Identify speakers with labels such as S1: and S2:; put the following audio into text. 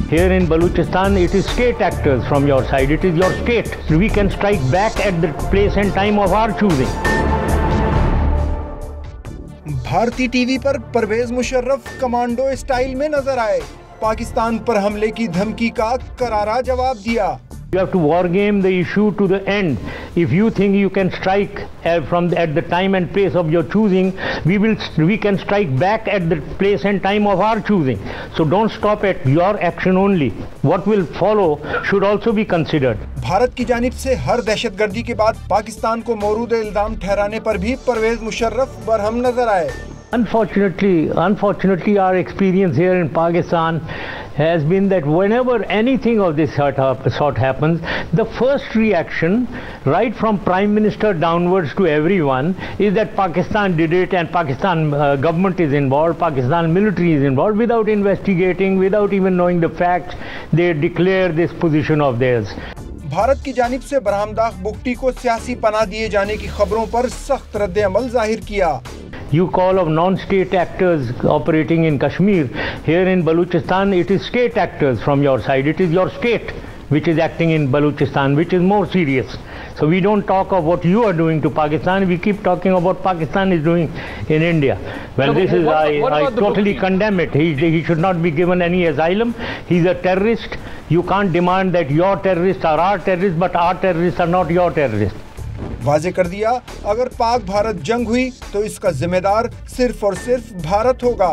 S1: Here in Balochistan, it is state actors from your side. It is your state. We can strike back at the place and time of our choosing.
S2: भारतीय TV पर Parvez Musharraf commando style में नजर आए। पाकिस्तान पर हमले की धमकी का करारा जवाब दिया।
S1: You have to war game the issue to the end. If you think you can strike at the time and place of your choosing, we can strike back at the place and time of our choosing. So don't stop at your action only. What will follow should also be considered.
S2: Bharat की जानिब से हर दहशतगर्दी के बाद पाकिस्तान को मौरूद इल्जाम ठहराने पर भी परवेज मुशर्रफ बरहम नजर आए।
S1: Unfortunately, our experience here in Pakistan has been that whenever anything of this sort happens, the first reaction, right from Prime Minister downwards to everyone, is that Pakistan did it and Pakistan government is involved, Pakistan military is involved. Without investigating, without even knowing the facts, they declare this position of theirs.
S2: Bharat की जानिब से बरहमदाग बुगटी को सियासी पनाह दिए जाने की खबरों पर सख्त रद्द-ए-अमल जाहिर किया।
S1: You call of non-state actors operating in Kashmir. Here in Balochistan, it is state actors from your side. It is your state which is acting in Balochistan, which is more serious. So we don't talk of what you are doing to Pakistan. We keep talking of what Pakistan is doing in India. Well, so I totally condemn it. He should not be given any asylum. He's a terrorist. You can't demand that your terrorists are our terrorists, but our terrorists are not your terrorists.
S2: वाजे कर दिया, अगर पाक भारत जंग हुई तो इसका जिम्मेदार सिर्फ और सिर्फ भारत होगा।